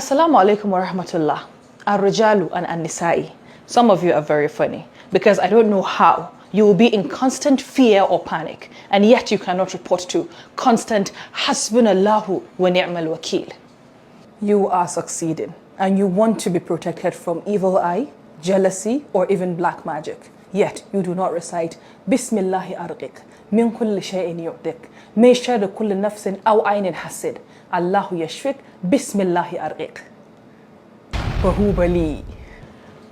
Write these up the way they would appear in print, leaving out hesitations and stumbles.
Assalamu alaikum wa rahmatullah. Ar-rijalu and an-nisa'i. Some of you are very funny because I don't know how you will be in constant fear or panic and yet you cannot report to constant hasbunallahu wa ni'mal wakil. You are succeeding and you want to be protected from evil eye, jealousy, or even black magic. Yet you do not recite Bismillahi arqiq min kulli shay'in yu'dik min sharri kulli nafsin aw aynin hasid Allahu yashfik Bismillahi arqiq. Bahubali.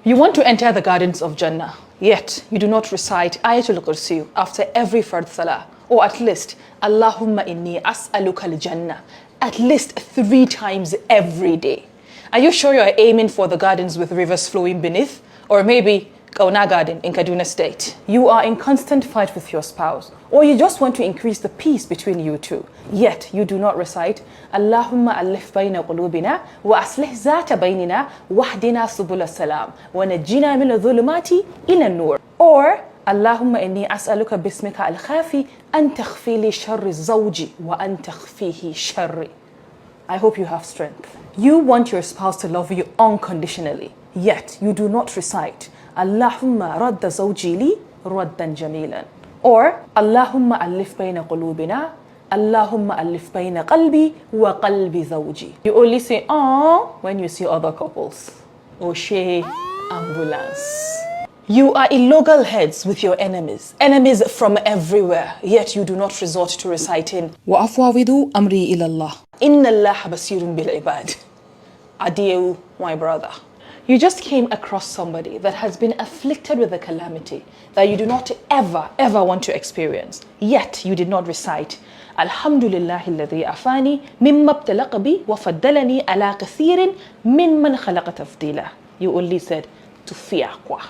You want to enter the gardens of Jannah, yet you do not recite Ayatul Kursi after every fard salah, or at least Allahumma inni as'aluka al-Jannah at least 3 times every day. Are you sure you're aiming for the gardens with rivers flowing beneath? Or maybe Kauna Garden in Kaduna State? You are in constant fight with your spouse, or you just want to increase the peace between you two, yet you do not recite Allahumma alif bayna qulubina wa aslih zata baynina wahdina subul salam wa najjina min adh-dhulumati ila an-nur. Or Allahumma inni as'aluka bismika al-khafi an takhfi li sharri zawji wa an takhfihi sharri. I hope you have strength. You want your spouse to love you unconditionally, yet you do not recite Allahumma radda zawji li raddan jamilan. Or Allahumma alif bayna qulubina Allahumma alif bayna qalbi wa qalbi zawji. You only say "ah" when you see other couples. Oshe ambulance. You are in loggerheads with your enemies from everywhere, yet you do not resort to reciting wa afwawidu amri ila Allah inna Allah basirun bil ibad. Adieu, my brother. You just came across somebody that has been afflicted with a calamity that you do not ever want to experience, yet you did not recite Alhamdulillahi alladhi afani mimma ibtalaqa bi wa faddalani ala kathirin mimman khalaqa tafdila. You only said tufiaqwa.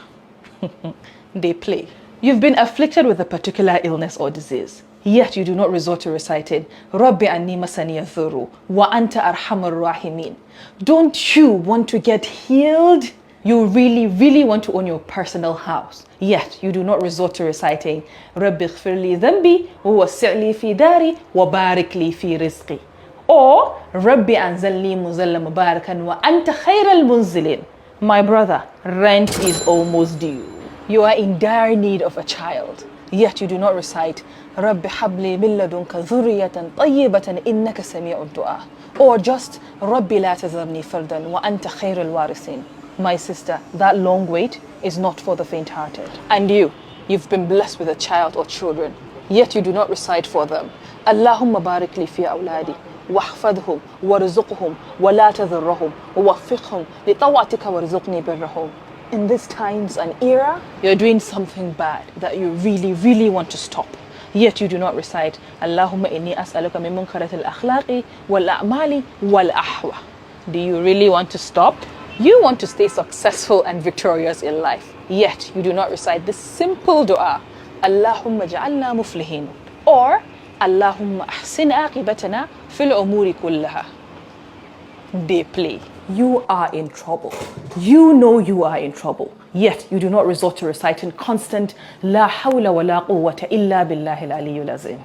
They play. You've been afflicted with a particular illness or disease, yet you do not resort to reciting Rabbi anni masani dhurru wa anta arhamur rahimin. Don't you want to get healed? You really want to own your personal house, yet you do not resort to reciting Rabbi ighfirli dhanbi wa wasi' fi dari wa barik li fi rizqi. Or Rabbi anzalni muzalla mubarakan wa anta khairal munzilin. My brother, rent is almost due. You are in dire need of a child, yet you do not recite Rabbi habli min ladunka dhurriyatan tayyibatan innaka sami'ud du'a. Or just Rabbi la tazarni fardan wa anta khairul warithin. My sister, that long wait is not for the faint-hearted. And you've been blessed with a child or children, yet you do not recite for them Allahumma barik li fi awladi واحفظهم وارزقهم ولا تذرهم ووفقهم لطاعتك وارزقني برهم. In these times and era, you're doing something bad that you really want to stop, yet you do not recite Allahumma inni as'aluka min munkarat al-akhlaqi wal-a'mali wal-ahwa. Do you really want to stop? You want to stay successful and victorious in life, yet you do not recite this simple dua Allahumma ja'alna muflihin or Allahumma ahsin aqibatana fil umuri kullaha. They play. You are in trouble. You know you are in trouble, yet you do not resort to reciting constant La hawla wa la quwwata illa billahi al-aliyyul azim.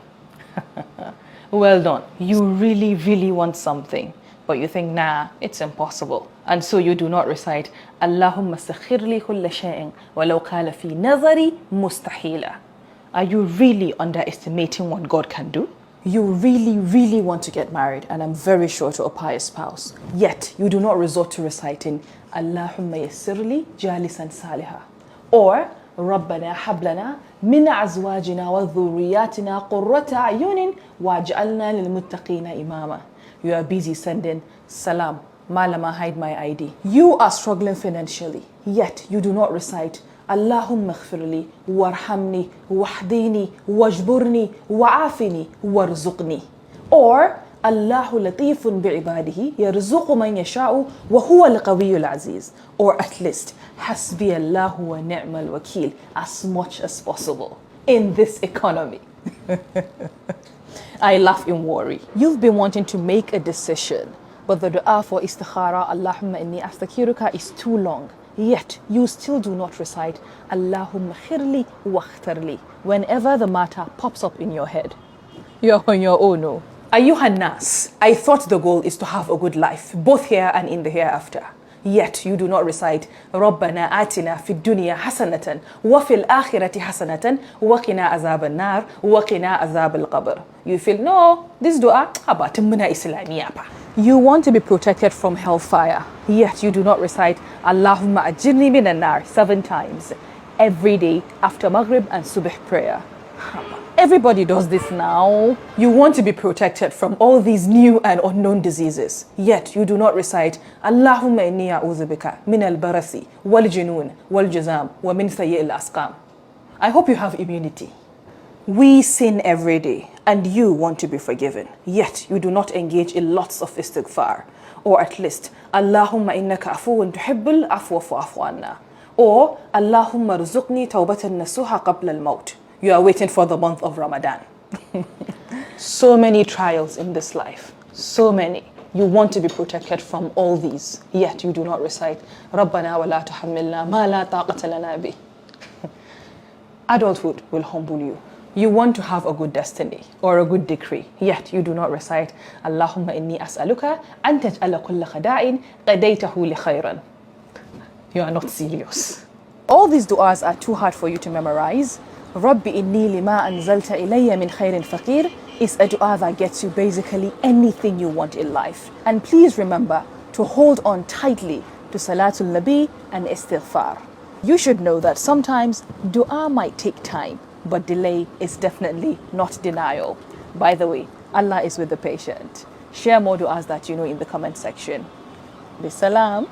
Well done. You really want something, but you think, nah, it's impossible. And so you do not recite Allahumma sakhir li kulla shay'in walau qala fi nazari mustahila. Are you really underestimating what God can do? You really want to get married, and I'm very sure to a pious spouse, yet you do not resort to reciting Allahumma yassirli jalisan saliha or Rabbana hablana min azwajina wa dhurriyatina qurrata ayunin waj'alna lil muttaqina imama. You are busy sending salam, malama hide my ID. You are struggling financially, yet you do not recite Allahumma ighfirli warhamni wahdini wajburni wa'afini warzuqni. Or Allahu latifun bi'ibadihi yarzuqu man yasha'u wa huwa al-qawiyyul aziz. Or at least hasbi Allahu wa ni'mal wakil as much as possible in this economy. I laugh in worry. You've been wanting to make a decision, but the dua for istikhara Allahumma inni astakiruka is too long. Yet you still do not recite Allahumma khirli wa khtarli whenever the matter pops up in your head. You're on your own. No. Ayyuhan nas, I thought the goal is to have a good life, both here and in the hereafter. Yet you do not recite رَبَّنَا آتِنَا فِي الدُّنْيَا حَسَنَةً وَفِي الْآخِرَةِ حَسَنَةً وَقِنَا عَذَابَ النَّارِ وَقِنَا عَذَابَ الْقَبْرِ. You feel, no, this dua, about Islamiyya. You want to be protected from hellfire, yet you do not recite Allahumma ajirni minan nar 7 times every day after Maghrib and Subh prayer. Everybody does this now. You want to be protected from all these new and unknown diseases, yet you do not recite Allahumma inni a'udhu bika min al-barasi wal junun wal juzam wa min sayyi al-asqam. I hope you have immunity. We sin every day and you want to be forgiven, yet you do not engage in lots of istighfar, or at least Allahumma innaka afuwun tuhibbul afwa fa'fu anna, or Allahumma rzuqni tawbatan nasuha qabla al-maut. You are waiting for the month of Ramadan. So many trials in this life, so many. You want to be protected from all these, yet you do not recite Rabbana wa la tuhammilna ma la taqata lana bi. Adulthood will humble you. You want to have a good destiny or a good decree, yet you do not recite Allahumma inni as'aluka an taj'ala kulla khada'in qadaytahu li khayran. You are not serious. All these du'as are too hard for you to memorize. Rabbi inni lima anzalta ilayya min khairin faqir is a dua that gets you basically anything you want in life. And please remember to hold on tightly to Salatul Nabi and Istighfar. You should know that sometimes dua might take time, but delay is definitely not denial. By the way, Allah is with the patient. Share more du'as that you know in the comment section. Bisalam.